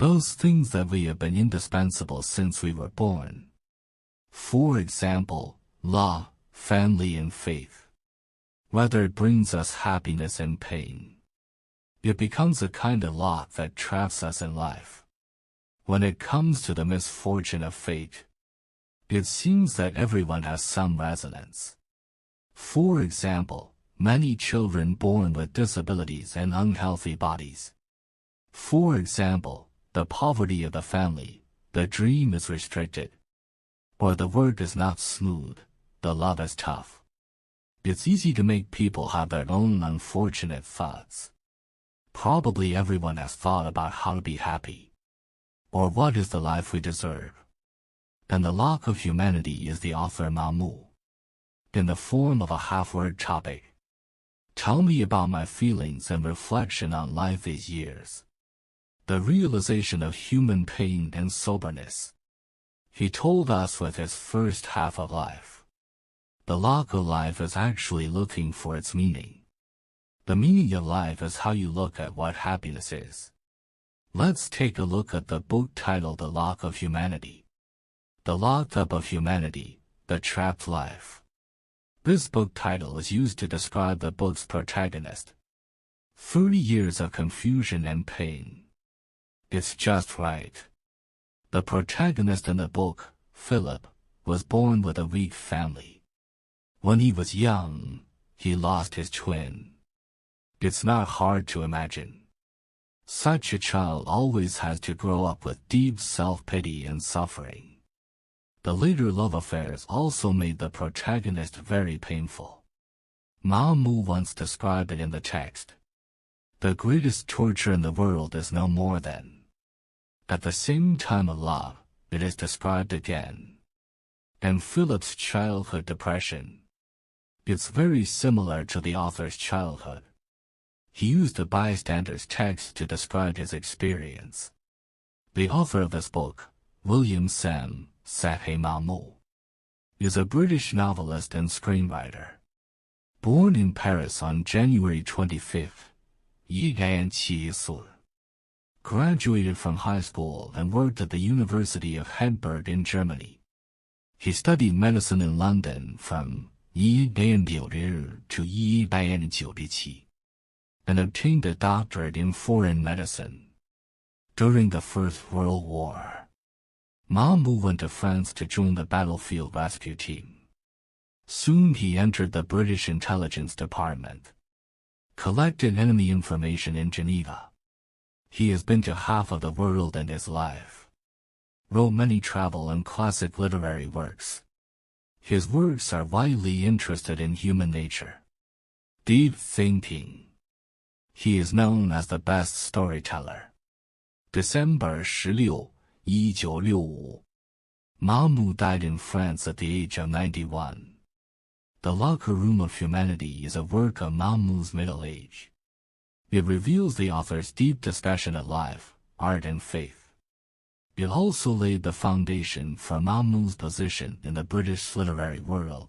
Those things that we have been indispensable since we were born. For example, love, family and faith. Whether it brings us happiness and pain. It becomes a kind of lock that traps us in life. When it comes to the misfortune of fate, it seems that everyone has some resonance. For example, many children born with disabilities and unhealthy bodies. For example, the poverty of the family, the dream is restricted. Or the work is not smooth, the love is tough. It's easy to make people have their own unfortunate thoughts. Probably everyone has thought about how to be happy. Or what is the life we deserve. And the lock of humanity is the author Maugham. In the form of a half-word topic. Tell me about my feelings and reflection on life these years. The realization of human pain and soberness. He told us with his first half of life. The lock of life is actually looking for its meaning. The meaning of life is how you look at what happiness is. Let's take a look at the book titled The Lock of Humanity. The Locked Up of Humanity, The Trapped Life. This book title is used to describe the book's protagonist. 30 years of confusion and pain. It's just right. The protagonist in the book, Philip, was born with a weak family. When he was young, he lost his twin. It's not hard to imagine. Such a child always has to grow up with deep self-pity and suffering. The later love affairs also made the protagonist very painful. Maugham once described it in the text. The greatest torture in the world is no more than. At the same time of love, it is described again. And Philip's childhood depression. It's very similar to the author's childhood. He used the bystander's text to describe his experience. The author of this book, William Sam Maugham, is a British novelist and screenwriter. Born in Paris on January 25, 1974. Graduated from high school and worked at the University of Heidelberg in Germany. He studied medicine in London from 1990 to 1997 and obtained a doctorate in foreign medicine. During the First World War, Maugham went to France to join the battlefield rescue team. Soon he entered the British intelligence department. Collected enemy information in Geneva. He has been to half of the world in his life. Wrote many travel and classic literary works. His works are widely interested in human nature. Deep thinking. He is known as the best storyteller. December 16, 1965. Maugham died in France at the age of 91. The Locker Room of Humanity is a work of Maugham's middle age. It reveals the author's deep discussion of life, art and faith. It also laid the foundation for Maugham's position in the British literary world.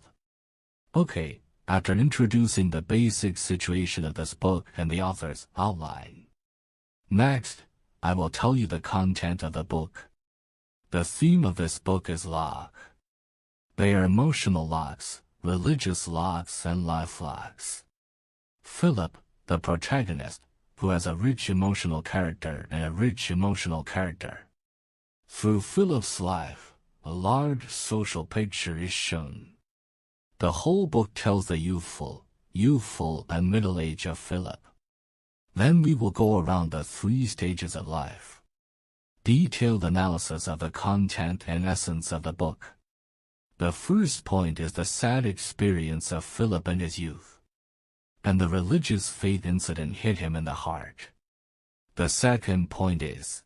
Okay, after introducing the basic situation of this book and the author's outline. Next, I will tell you the content of the book. The theme of this book is lock. They are emotional locks, religious locks and life locks. Philip, the protagonist, who has a rich emotional character and a rich emotional character. Through Philip's life, a large social picture is shown. The whole book tells the youthful and middle age of Philip. Then we will go around the 3 stages of life. Detailed analysis of the content and essence of the book. The first point is the sad experience of Philip in his youth. And the religious faith incident hit him in the heart. The second point is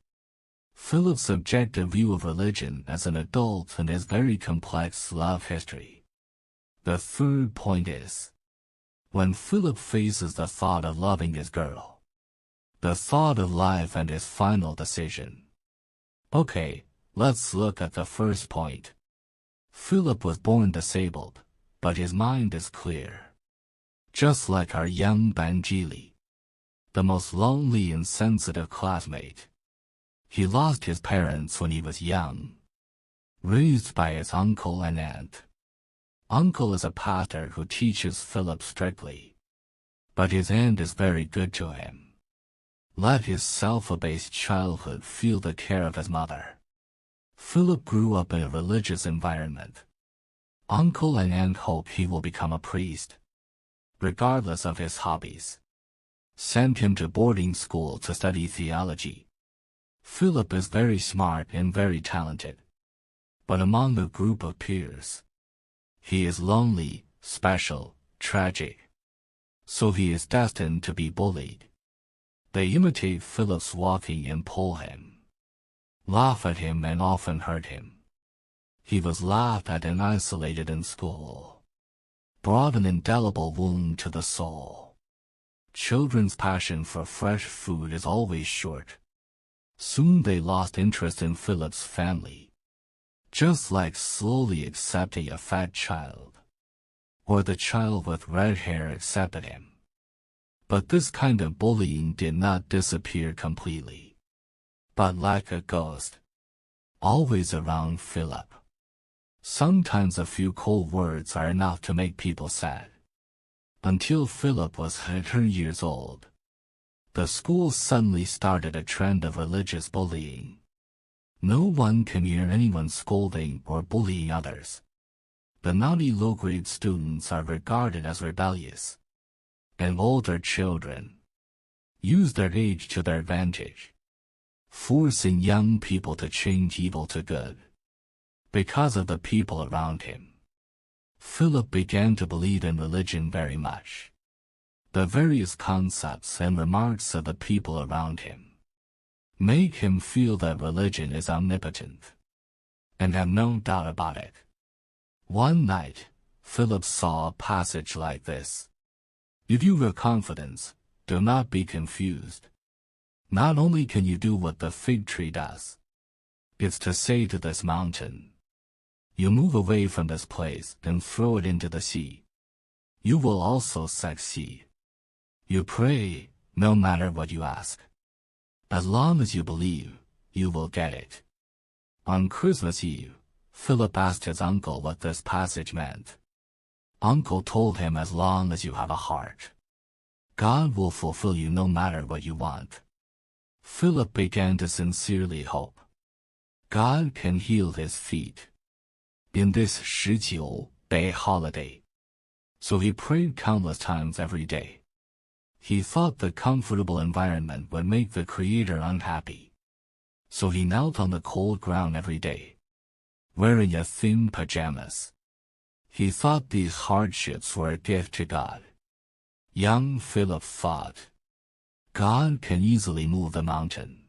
Philip's subjective view of religion as an adult and his very complex love history. The third point is when Philip faces the thought of loving his girl. The thought of life and his final decision. Okay, let's look at the first point. Philip was born disabled, but his mind is clear. Just like our young Benjili, the most lonely and sensitive classmate. He lost his parents when he was young, raised by his uncle and aunt. Uncle is a pastor who teaches Philip strictly, but his aunt is very good to him. Let his self-abased childhood feel the care of his mother. Philip grew up in a religious environment. Uncle and aunt hope he will become a priest, regardless of his hobbies. Sent him to boarding school to study theology. Philip is very smart and very talented, but among a group of peers, he is lonely, special, tragic. So he is destined to be bullied. They imitate Philip's walking and pull him, laugh at him and often hurt him. He was laughed at and isolated in school, brought an indelible wound to the soul. Children's passion for fresh food is always short. Soon they lost interest in Philip's family, just like slowly accepting a fat child, or the child with red hair accepted him. But this kind of bullying did not disappear completely, but like a ghost, always around Philip. Sometimes a few cold words are enough to make people sad. Until Philip was 10 years old, the school suddenly started a trend of religious bullying. No one can hear anyone scolding or bullying others. The naughty low-grade students are regarded as rebellious, and older children use their age to their advantage, forcing young people to change evil to good. Because of the people around him, Philip began to believe in religion very much. The various concepts and remarks of the people around him make him feel that religion is omnipotent, and have no doubt about it. One night, Philip saw a passage like this. If you have confidence, do not be confused. Not only can you do what the fig tree does, it's to say to this mountain, you move away from this place and throw it into the sea. You will also succeed. You pray, no matter what you ask. As long as you believe, you will get it. On Christmas Eve, Philip asked his uncle what this passage meant. Uncle told him, as long as you have a heart, God will fulfill you no matter what you want. Philip began to sincerely hope God can heal his feet in this 19-day holiday. So he prayed countless times every day. He thought the comfortable environment would make the Creator unhappy. So he knelt on the cold ground every day, wearing a thin pajamas. He thought these hardships were a gift to God. Young Philip thought, God can easily move the mountain.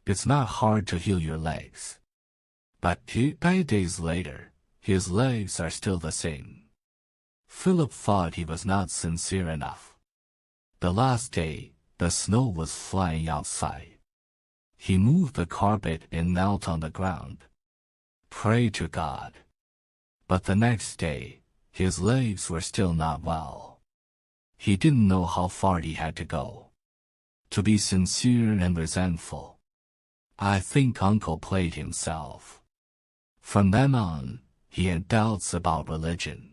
It's not hard to heal your legs. But 5 days later, his legs are still the same. Philip thought he was not sincere enough. The last day, the snow was flying outside. He moved the carpet and knelt on the ground, prayed to God. But the next day, his legs were still not well. He didn't know how far he had to go to be sincere and resentful. I think Uncle played himself. From then on, he had doubts about religion.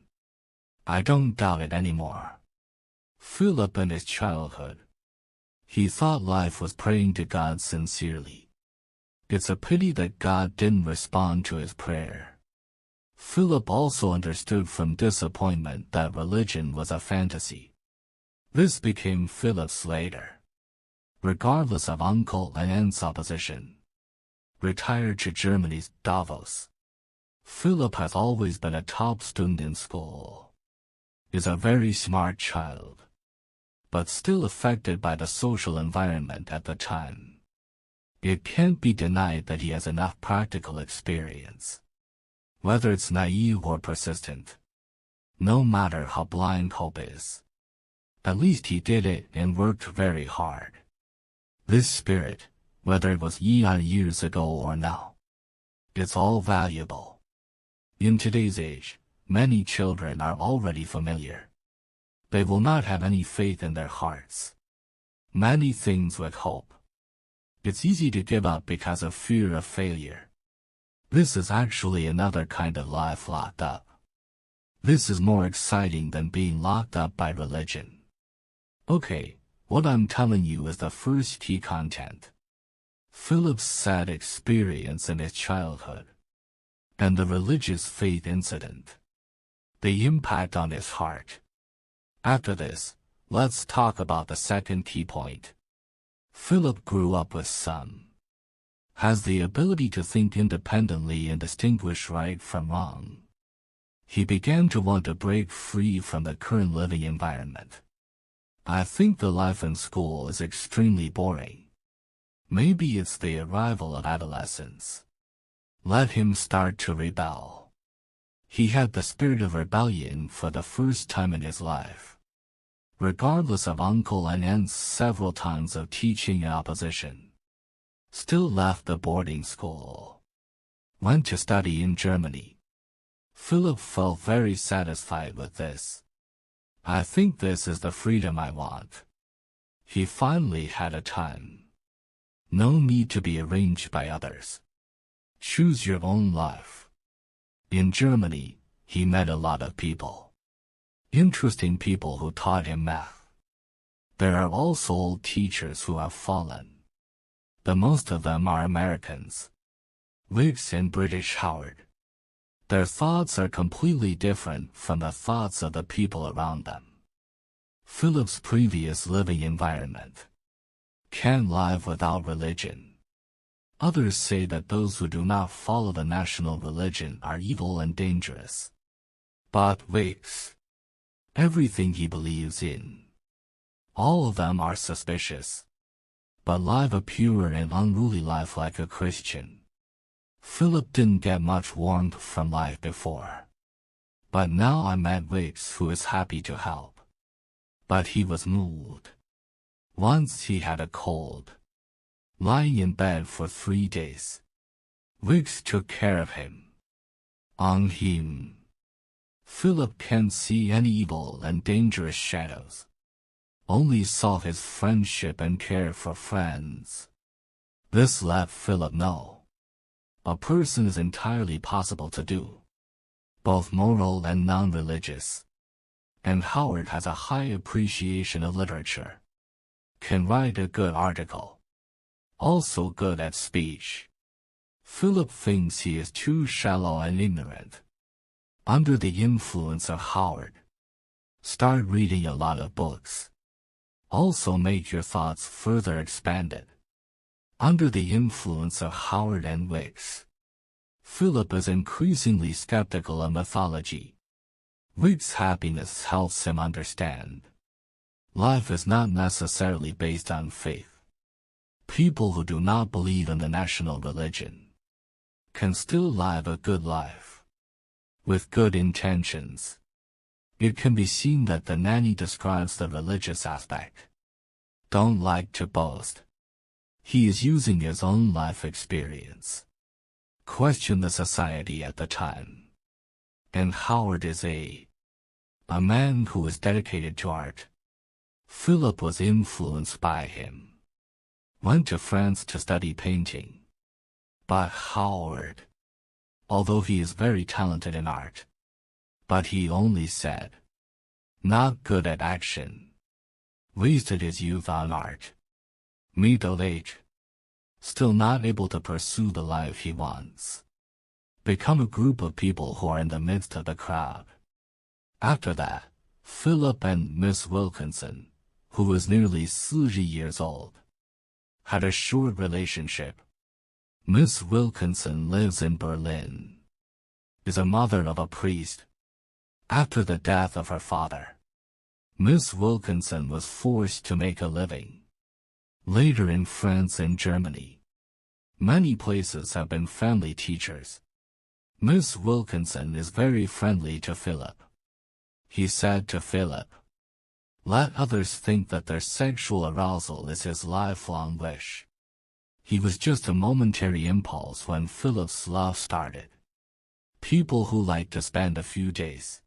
I don't doubt it anymore. Philip in his childhood, he thought life was praying to God sincerely. It's a pity that God didn't respond to his prayer. Philip also understood from disappointment that religion was a fantasy. This became Philip's later, regardless of uncle and aunt's opposition. Retired to Germany's Davos, Philip has always been a top student in school. Is a very smart child, but still affected by the social environment at the time. It can't be denied that he has enough practical experience, whether it's naive or persistent. No matter how blind hope is, at least he did it and worked very hard. This spirit, whether it was years ago or now, it's all valuable. In today's age, many children are already familiar. They will not have any faith in their hearts. Many things with hope. It's easy to give up because of fear of failure. This is actually another kind of life locked up. This is more exciting than being locked up by religion. Okay, what I'm telling you is the first key content. Philip's sad experience in his childhood, and the religious faith incident. The impact on his heart. After this, let's talk about the second key point. Philip grew up with some. Has the ability to think independently and distinguish right from wrong. He began to want to break free from the current living environment. I think the life in school is extremely boring. Maybe it's the arrival of adolescence. Let him start to rebel. He had the spirit of rebellion for the first time in his life. Regardless of uncle and aunt's several times of teaching and opposition. Still left the boarding school. Went to study in Germany. Philip felt very satisfied with this. I think this is the freedom I want. He finally had a time. No need to be arranged by others. Choose your own life. In Germany, he met a lot of people. Interesting people who taught him math. There are also old teachers who have fallen. The most of them are Americans. Whigs and British Howard. Their thoughts are completely different from the thoughts of the people around them. Philip's previous living environment. Can't live without religion. Others say that those who do not follow the national religion are evil and dangerous. But Whigs. Everything he believes in. All of them are suspicious. But live a pure and unruly life like a Christian. Philip didn't get much warmth from life before. But now I met Whigs who is happy to help. But he was moved. Once he had a cold. Lying in bed for 3 days. Whigs took care of him. On him. Philip can't see any evil and dangerous shadows. Only saw his friendship and care for friends. This let Philip know. A person is entirely possible to do. Both moral and non-religious. And Howard has a high appreciation of literature. Can write a good article. Also good at speech. Philip thinks he is too shallow and ignorant. Under the influence of Howard. Start reading a lot of books. Also make your thoughts further expanded. Under the influence of Howard and Whigs. Philip is increasingly skeptical of mythology. Whigs' happiness helps him understand. Life is not necessarily based on faith. People who do not believe in the national religion can still live a good life. With good intentions. It can be seen that the nanny describes the religious aspect. Don't like to boast. He is using his own life experience. Question the society at the time. And Howard is a man who is dedicated to art. Philip was influenced by him. Went to France to study painting. But Howard, although he is very talented in art, but he only said, not good at action. Wasted his youth on art. Middle age. Still not able to pursue the life he wants. Become a group of people who are in the midst of the crowd. After that, Philip and Miss Wilkinson, who was nearly 30 years old, had a short relationship. Miss Wilkinson lives in Berlin. Is a mother of a priest. After the death of her father, Miss Wilkinson was forced to make a living. Later in France and Germany, many places have been family teachers. Miss Wilkinson is very friendly to Philip. He said to Philip, let others think that their sexual arousal is his lifelong wish. He was just a momentary impulse when Philip's love started. People who like to spend a few days.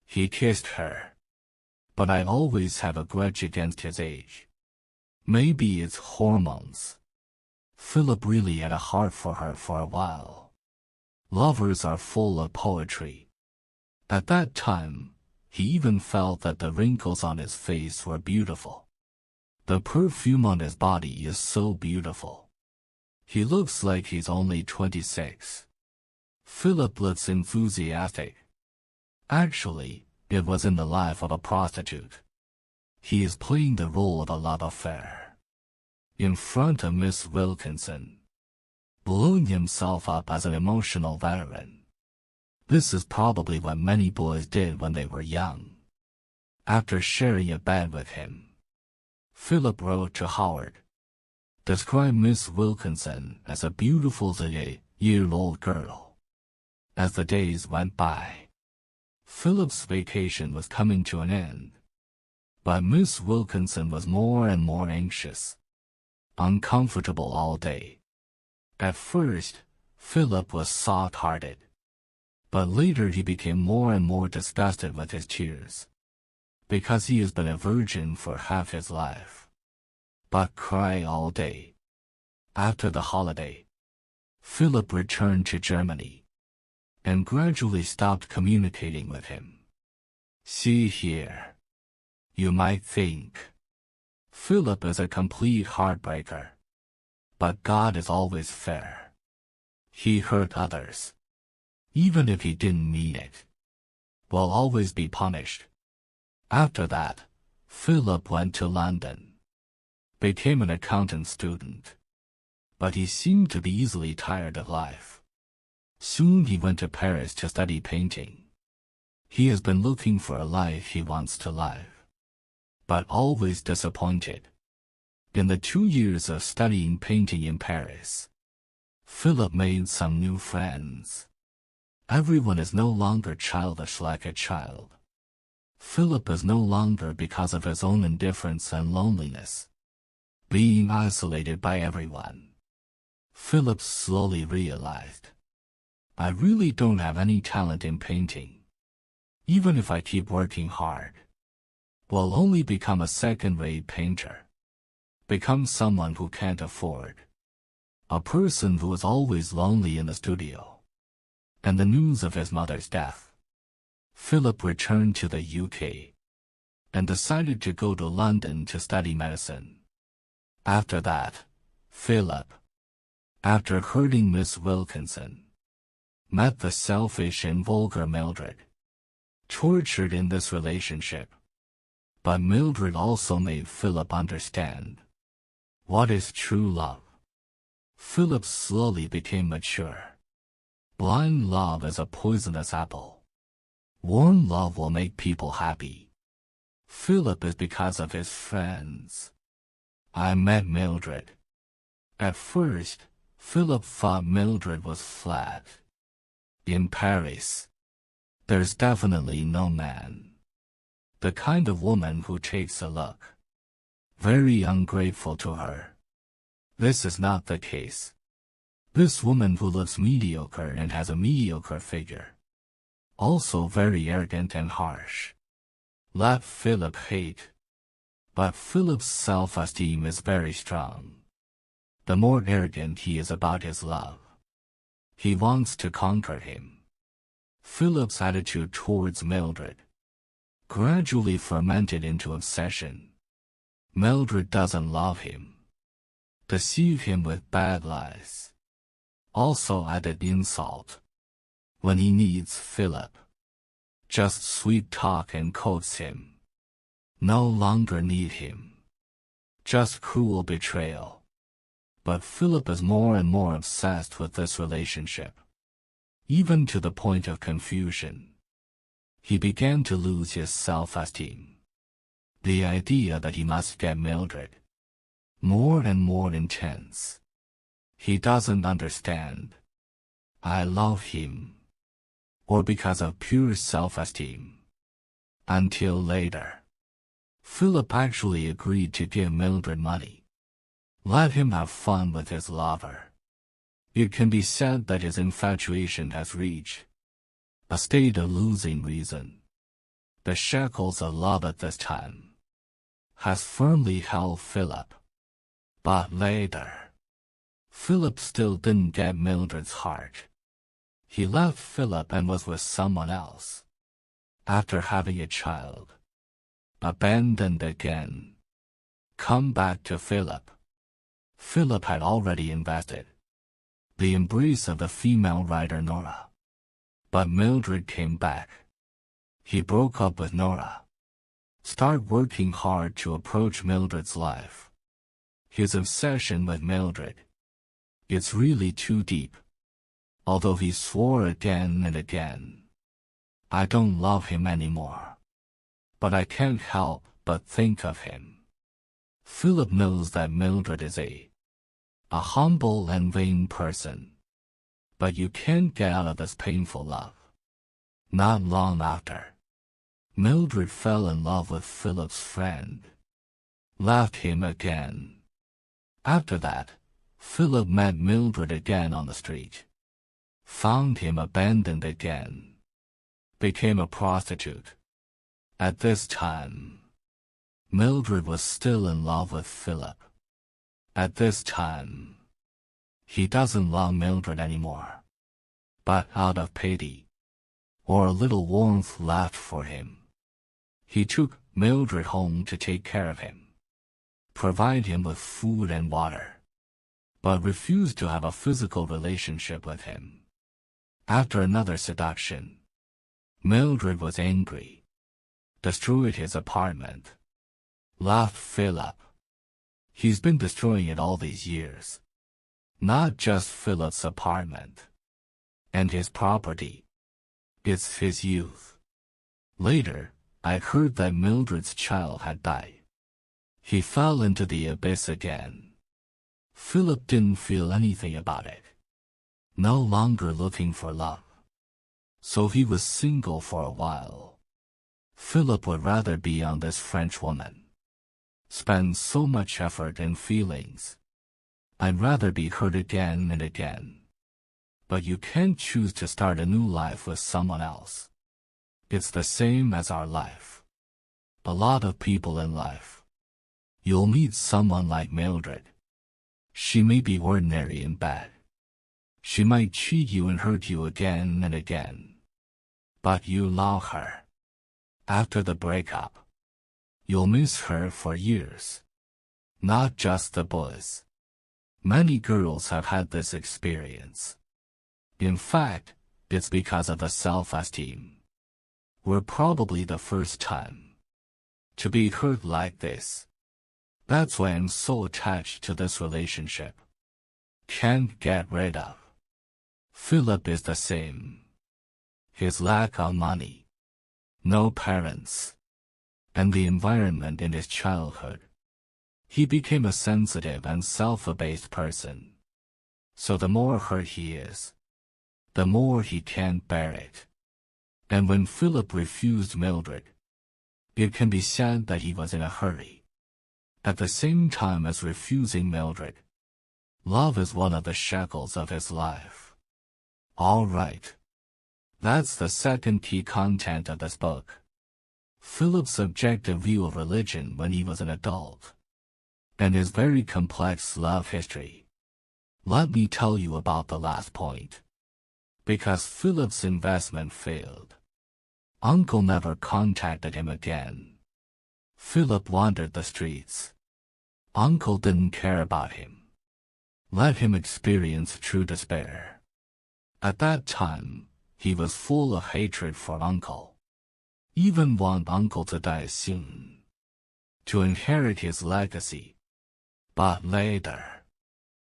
He kissed her. But I always have a grudge against his age. Maybe it's hormones. Philip really had a heart for her for a while. Lovers are full of poetry. At that time, he even felt that the wrinkles on his face were beautiful. The perfume on his body is so beautiful. He looks like he's only 26. Philip looks enthusiastic. Actually, it was in the life of a prostitute. He is playing the role of a love affair. In front of Miss Wilkinson. Blowing himself up as an emotional veteran. This is probably what many boys did when they were young. After sharing a bed with him, Philip wrote to Howard. Described Miss Wilkinson as a beautiful 8-year-old girl. As the days went by, Philip's vacation was coming to an end. But Miss Wilkinson was more and more anxious. Uncomfortable all day. At first, Philip was soft-hearted. But later he became more and more disgusted with his tears. Because he has been a virgin for half his life. But cry all day. After the holiday, Philip returned to Germany. And gradually stopped communicating with him. See here. You might think Philip is a complete heartbreaker. But God is always fair. He hurt others. Even if he didn't mean it. Will always be punished. After that, Philip went to London. Became an accountant student. But he seemed to be easily tired of life. Soon he went to Paris to study painting. He has been looking for a life he wants to live. But always disappointed. In the 2 years of studying painting in Paris, Philip made some new friends. Everyone is no longer childish like a child. Philip is no longer because of his own indifference and loneliness. Being isolated by everyone. Philip slowly realized, I really don't have any talent in painting. Even if I keep working hard, will only become a second-rate painter. Become someone who can't afford. A person who is always lonely in the studio. And the news of his mother's death. Philip returned to the UK. And decided to go to London to study medicine. After that, Philip, after hurting Miss Wilkinson, met the selfish and vulgar Mildred. Tortured in this relationship. But Mildred also made Philip understand what is true love. Philip slowly became mature. Blind love is a poisonous apple. Warm love will make people happy. Philip is because of his friends. I met Mildred. At first, Philip thought Mildred was flat. In Paris, there's definitely no man. The kind of woman who takes a look. Very ungrateful to her. This is not the case. This woman who looks mediocre and has a mediocre figure. Also very arrogant and harsh. Let Philip hate. But Philip's self-esteem is very strong. The more arrogant he is about his love, he wants to conquer him. Philip's attitude towards Mildred gradually fermented into obsession. Mildred doesn't love him. Deceive him with bad lies. Also added insult. When he needs Philip, just sweet talk and coax him. No longer need him. Just cruel betrayal. But Philip is more and more obsessed with this relationship. Even to the point of confusion. He began to lose his self-esteem. The idea that he must get Mildred. More and more intense. He doesn't understand. I love him. Or because of pure self-esteem. Until later. Philip actually agreed to give Mildred money. Let him have fun with his lover. It can be said that his infatuation has reached a state of losing reason. The shackles of love at this time has firmly held Philip. But later, Philip still didn't get Mildred's heart. He left Philip and was with someone else. After having a child. Abandoned again. Come back to Philip. Philip had already invested. The embrace of the female writer Nora. But Mildred came back. He broke up with Nora. Start working hard to approach Mildred's life. His obsession with Mildred. It's really too deep. Although he swore again and again. I don't love him anymore. But I can't help but think of him. Philip knows that Mildred is a humble and vain person. But you can't get out of this painful love. Not long after. Mildred fell in love with Philip's friend. Left him again. After that, Philip met Mildred again on the street. Found him abandoned again. Became a prostitute. At this time, Mildred was still in love with Philip. At this time, he doesn't love Mildred anymore. But out of pity, or a little warmth left for him, he took Mildred home to take care of him, provide him with food and water, but refused to have a physical relationship with him. After another seduction, Mildred was angry, destroyed his apartment, left Philip. He's been destroying it all these years. Not just Philip's apartment and his property. It's his youth. Later, I heard that Mildred's child had died. He fell into the abyss again. Philip didn't feel anything about it. No longer looking for love. So he was single for a while. Philip would rather be on this French woman. Spend so much effort and feelings. I'd rather be hurt again and again. But you can't choose to start a new life with someone else. It's the same as our life. A lot of people in life. You'll meet someone like Mildred. She may be ordinary and bad. She might cheat you and hurt you again and again. But you love her. After the breakup, you'll miss her for years. Not just the boys. Many girls have had this experience. In fact, it's because of the self-esteem. We're probably the first time to be hurt like this. That's why I'm so attached to this relationship. Can't get rid of. Philip is the same. His lack of money, no parents, and the environment in his childhood. He became a sensitive and self-abased person. So the more hurt he is, the more he can't bear it. And when Philip refused Mildred, it can be said that he was in a hurry. At the same time as refusing Mildred, love is one of the shackles of his life. All right. That's the second key content of this book. Philip's subjective view of religion when he was an adult, and his very complex love history. Let me tell you about the last point. Because Philip's investment failed. Uncle never contacted him again. Philip wandered the streets. Uncle didn't care about him. Let him experience true despair. At that time, he was full of hatred for Uncle. Even want Uncle to die soon. To inherit his legacy. But later,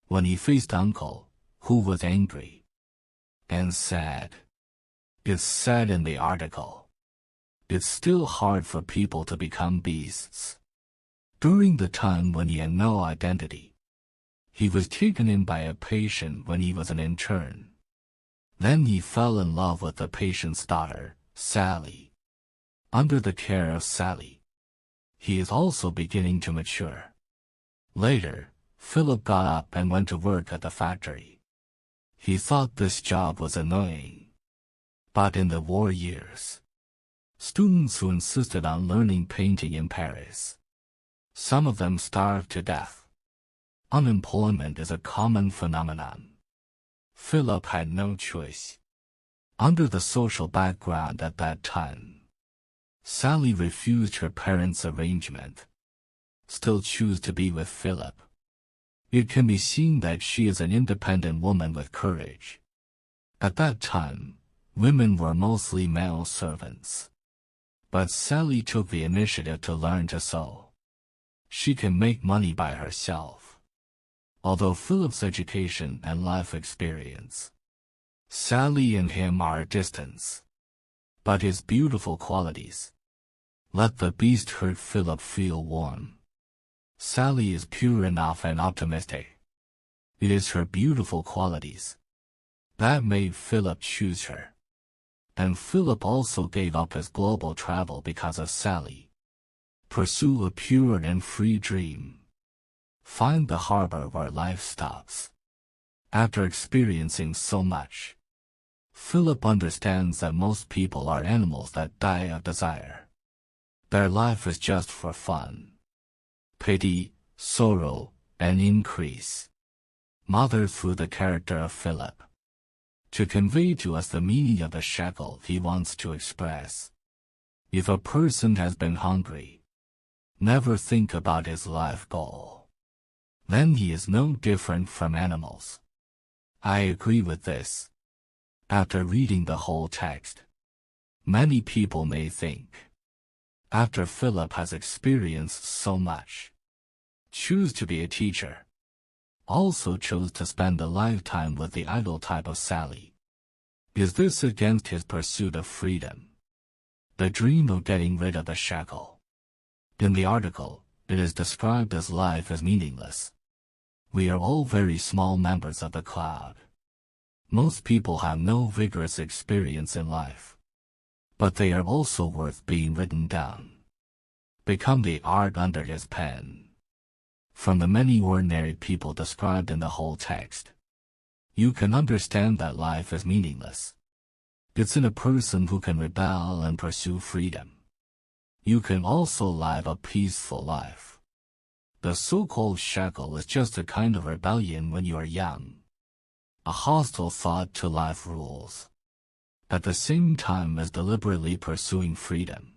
when he faced Uncle, who was angry and sad. It's said in the article. It's still hard for people to become beasts. During the time when he had no identity, he was taken in by a patient when he was an intern. Then he fell in love with the patient's daughter, Sally. Under the care of Sally, he is also beginning to mature. Later, Philip got up and went to work at the factory. He thought this job was annoying. But in the war years, students who insisted on learning painting in Paris, some of them starved to death. Unemployment is a common phenomenon. Philip had no choice. Under the social background at that time, Sally refused her parents' arrangement, still chose to be with Philip. It can be seen that she is an independent woman with courage. At that time, women were mostly male servants. But Sally took the initiative to learn to sew. She can make money by herself. Although Philip's education and life experience, Sally and him are distant. But his beautiful qualities, let the beast hurt Philip feel warm. Sally is pure enough and optimistic. It is her beautiful qualities that made Philip choose her. And Philip also gave up his global travel because of Sally. Pursue a pure and free dream. Find the harbor where life stops. After experiencing so much, Philip understands that most people are animals that die of desire. Their life is just for fun. Pity, sorrow, and increase. Mothered through the character of Philip, to convey to us the meaning of the shackle he wants to express. If a person has been hungry, never think about his life goal. Then he is no different from animals. I agree with this. After reading the whole text, many people may think, after Philip has experienced so much, choose to be a teacher, also chose to spend a lifetime with the idle type of Sally. Is this against his pursuit of freedom? The dream of getting rid of the shackle. In the article, it is described as life is meaningless. We are all very small members of the cloud. Most people have no vigorous experience in life. But they are also worth being written down. Become the art under his pen. From the many ordinary people described in the whole text, you can understand that life is meaningless. It's in a person who can rebel and pursue freedom. You can also live a peaceful life. The so-called shackle is just a kind of rebellion when you are young. A hostile thought to life rules, at the same time as deliberately pursuing freedom.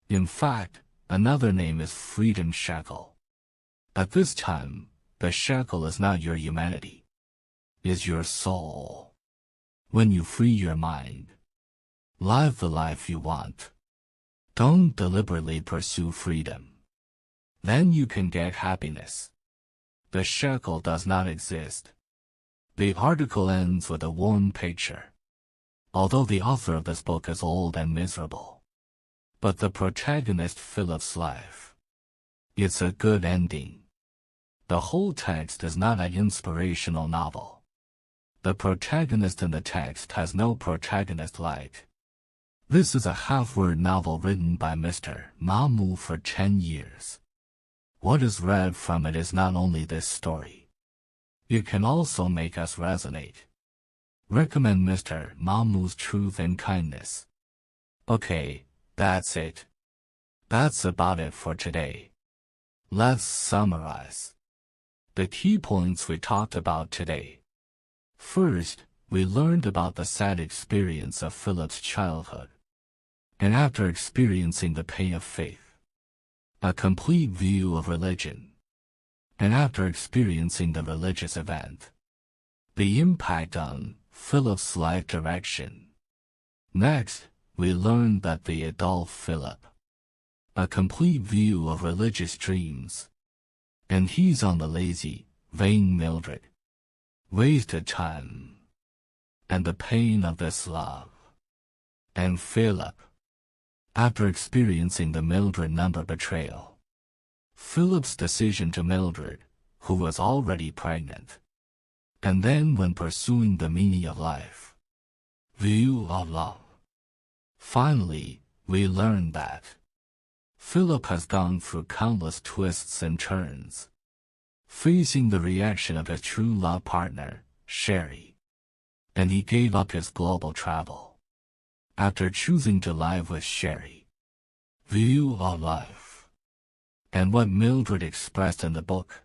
In fact, another name is freedom shackle. At this time, the shackle is not your humanity, is your soul. When you free your mind, live the life you want. Don't deliberately pursue freedom. Then you can get happiness. The shackle does not exist. The article ends with a warm picture. Although the author of this book is old and miserable, but the protagonist Philip's life, it's a good ending. The whole text is not an inspirational novel. The protagonist in the text has no protagonist like. This is a half-word novel written by Mr. Maugham for 10 years. What is read from it is not only this story. It can also make us resonate. Recommend Mr. Maugham's Truth and Kindness. Okay, that's it. That's about it for today. Let's summarize the key points we talked about today. First, we learned about the sad experience of Philip's childhood. And after experiencing the pain of faith, a complete view of religion. And after experiencing the religious event, the impact on Philip's life direction. Next, we learned that the adult Philip, a complete view of religious dreams, and he's on the lazy, vain Mildred, wasted time, and the pain of this love. And Philip, after experiencing the Mildred number betrayal, Philip's decision to Mildred, who was already pregnant, and then when pursuing the meaning of life, view of love. Finally, we learned that Philip has gone through countless twists and turns, facing the reaction of his true love partner, Sherry, and he gave up his global travel after choosing to live with Sherry. View of life. And what Mildred expressed in the book,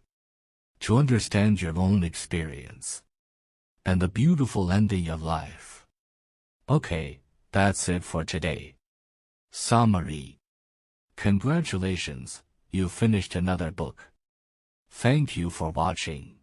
to understand your own experience and the beautiful ending of life. Okay, that's it for today. Summary. Congratulations, you finished another book. Thank you for watching.